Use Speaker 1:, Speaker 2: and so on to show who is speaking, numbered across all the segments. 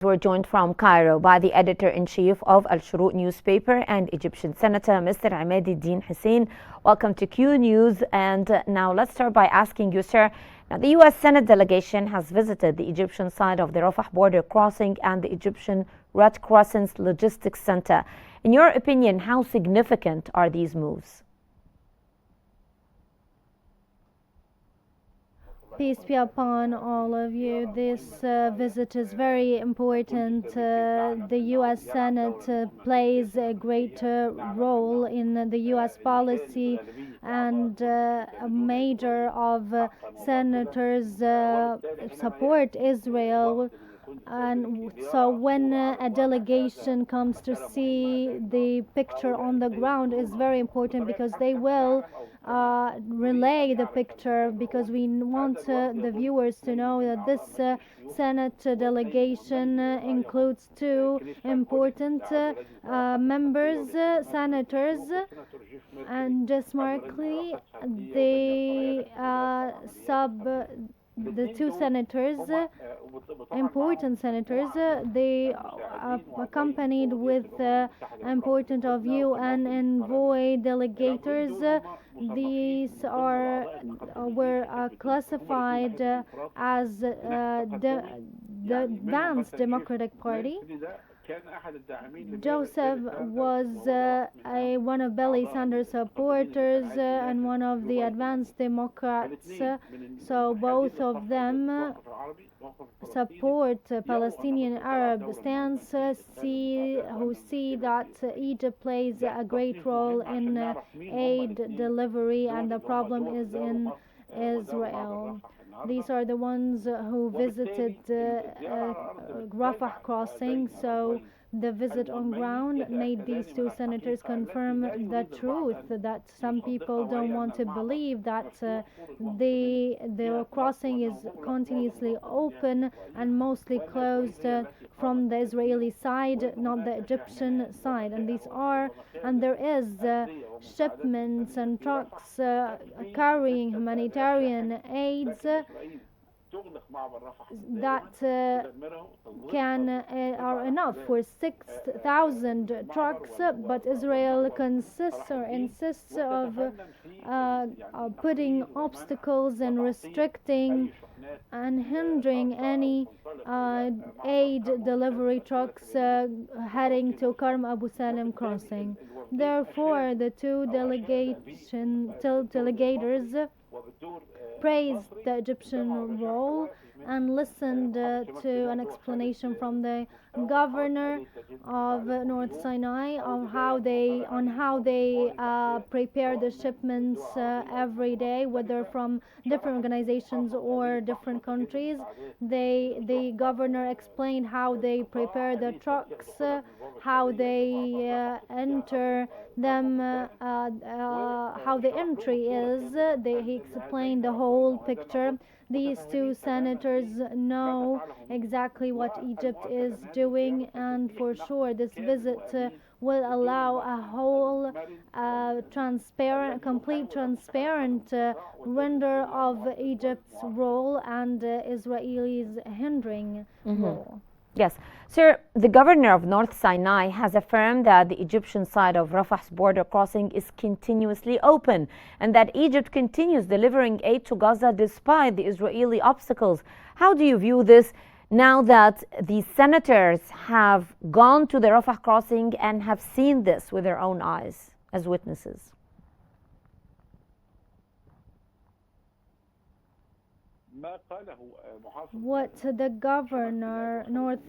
Speaker 1: We're joined from Cairo by the editor-in-chief of Al-Shorouk newspaper and Egyptian Senator, Mr. Ahmad Hussein. Welcome to Q News. And now let's start by asking you, sir. Now, the U.S. Senate delegation has visited the Egyptian side of the Rafah border crossing and the Egyptian Red Crescent's logistics center. In your opinion, how significant are these moves?
Speaker 2: Peace be upon all of you. This visit is very important. The U.S. Senate plays a great role in the U.S. policy, and a major of senators support Israel. And so when a delegation comes to see the picture on the ground is very important, because they will relay the picture, because we want the viewers to know that this Senate delegation includes two important members, senators, and just smartly the two senators, important senators, they accompanied with important of UN envoy delegators. These were classified as the Advanced Democratic Party. Joseph was one of Bernie Sanders' supporters and one of the Advanced Democrats. So both of them support Palestinian Arab stance, who see that Egypt plays a great role in aid delivery, and the problem is in Israel. These are the ones who visited Rafah crossing. So the visit on ground made these two senators confirm the truth that some people don't want to believe, that the crossing is continuously open and mostly closed from the Israeli side, not the Egyptian side. And there is shipments and trucks carrying humanitarian aids that are enough for 6,000 trucks, but Israel insists of putting obstacles and restricting and hindering any aid delivery trucks heading to Karm Abu Salim crossing. Therefore, the two delegators praised the Egyptian role and listened to an explanation from the governor of North Sinai on how they prepare the shipments every day, whether from different organizations or different countries. The governor explained how they prepare the trucks, how they enter them, how the entry is. He explained the whole picture. These two senators know exactly what Egypt is doing, and for sure this visit will allow a whole complete transparent render of Egypt's role and Israel's hindering role.
Speaker 1: Yes. Sir, the governor of North Sinai has affirmed that the Egyptian side of Rafah's border crossing is continuously open and that Egypt continues delivering aid to Gaza despite the Israeli obstacles. How do you view this now that the senators have gone to the Rafah crossing and have seen this with their own eyes as witnesses?
Speaker 2: What the North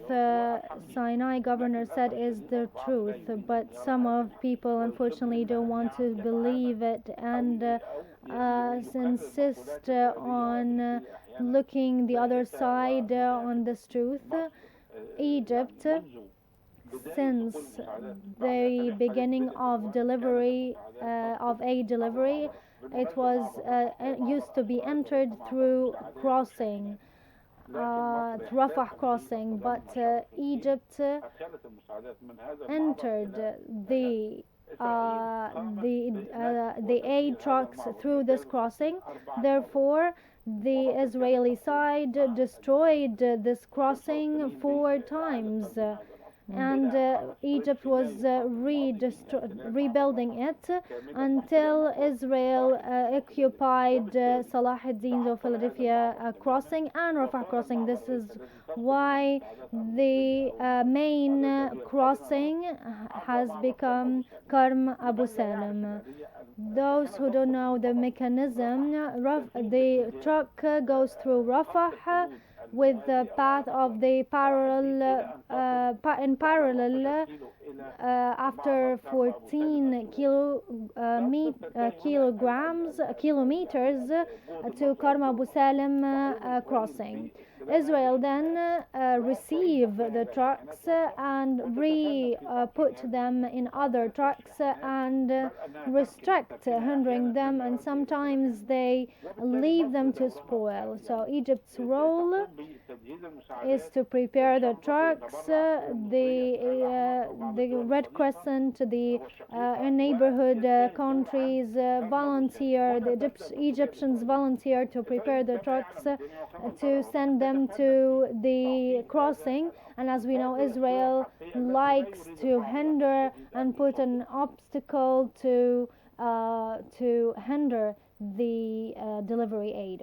Speaker 2: Sinai governor said is the truth, but some of people unfortunately don't want to believe it and insist on looking the other side on this truth. Egypt, since the beginning of delivery of aid delivery, it was used to be entered through crossing, Rafah crossing, but Egypt entered the aid trucks through this crossing. Therefore, The Israeli side destroyed this crossing 4 times, and Egypt was rebuilding it until Israel occupied Salah ad-Din of Philadelphia crossing and Rafah crossing. This is why the main crossing has become Karm Abu Salam. Those who don't know the mechanism, the truck goes through Rafah with the path of the in parallel after 14 kilometers to Karm Abu Salam crossing. Israel then receive the trucks and put them in other trucks and restrict, hindering them, and sometimes they leave them to spoil. So Egypt's role is to prepare the trucks. The Red Crescent, the neighborhood countries volunteer. The Egyptians volunteer to prepare the trucks to send them to the crossing. And as we know, Israel likes to hinder and put an obstacle to hinder the delivery aid.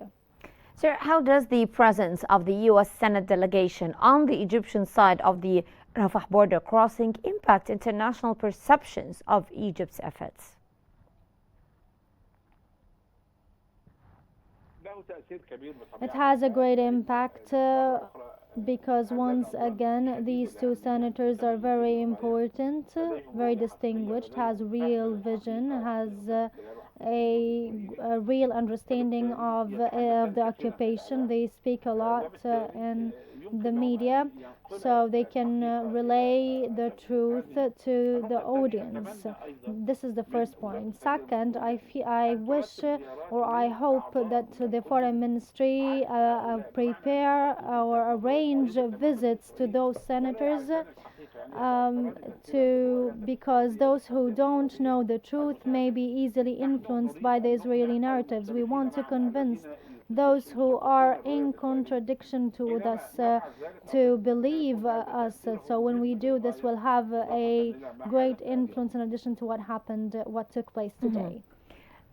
Speaker 1: Sir, how does the presence of the U.S. Senate delegation on the Egyptian side of the Rafah border crossing impact international perceptions of Egypt's efforts?
Speaker 2: It has a great impact because once again these two senators are very important, very distinguished, has real vision, has a real understanding of the occupation. They speak a lot in the media, so they can relay the truth to the audience. This is the first point. Second, I wish or I hope that the foreign ministry prepare or arrange visits to those senators because those who don't know the truth may be easily influenced by the Israeli narratives. We want to convince those who are in contradiction to us to believe us. So when we do this, we'll have a great influence in addition to what took place today.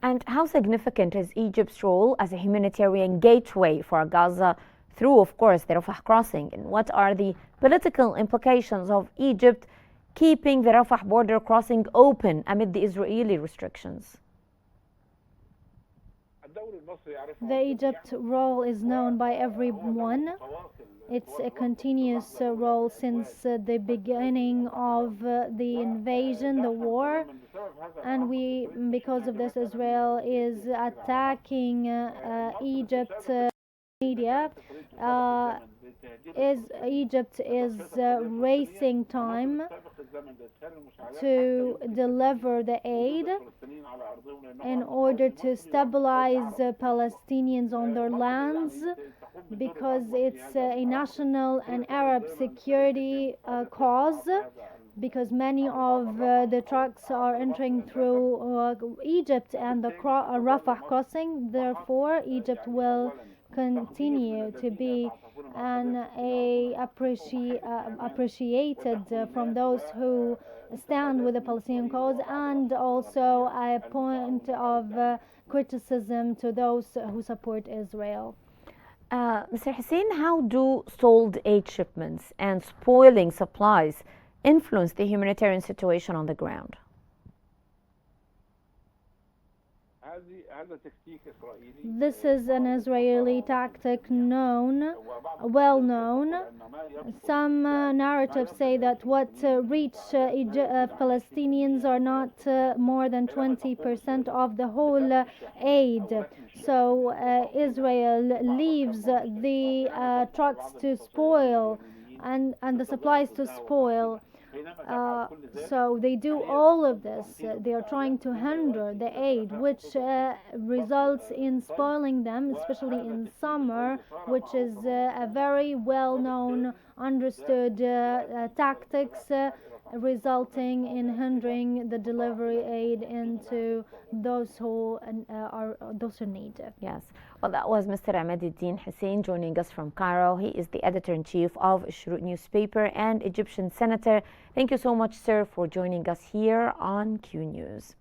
Speaker 1: And how significant is Egypt's role as a humanitarian gateway for Gaza through, of course, the Rafah crossing? And what are the political implications of Egypt keeping the Rafah border crossing open amid the Israeli restrictions?
Speaker 2: The Egypt role is known by everyone. It's a continuous role since the beginning of the invasion, the war, and because of this, Israel is attacking Egypt media. Egypt is racing time to deliver the aid in order to stabilize Palestinians on their lands, because it's a national and Arab security cause, because many of the trucks are entering through Egypt and the Rafah crossing. Therefore, Egypt will continue to be appreciated from those who stand with the Palestinian cause, and also a point of criticism to those who support Israel.
Speaker 1: Mr. Hussein, how do stalled aid shipments and spoiling supplies influence the humanitarian situation on the ground?
Speaker 2: This is an Israeli tactic well known. Some narratives say that what reach Palestinians are not more than 20% of the whole aid. So Israel leaves the trucks to spoil and the supplies to spoil. So they do all of this. They are trying to hinder the aid, which results in spoiling them, especially in summer, which is a very well-known, understood tactics, resulting in hindering the delivery aid into those who need.
Speaker 1: Yes. Well, that was Mr. Ahmaduddin Hussein joining us from Cairo. He is the editor-in-chief of Al-Shorouk newspaper and Egyptian senator. Thank you so much, sir, for joining us here on Q News.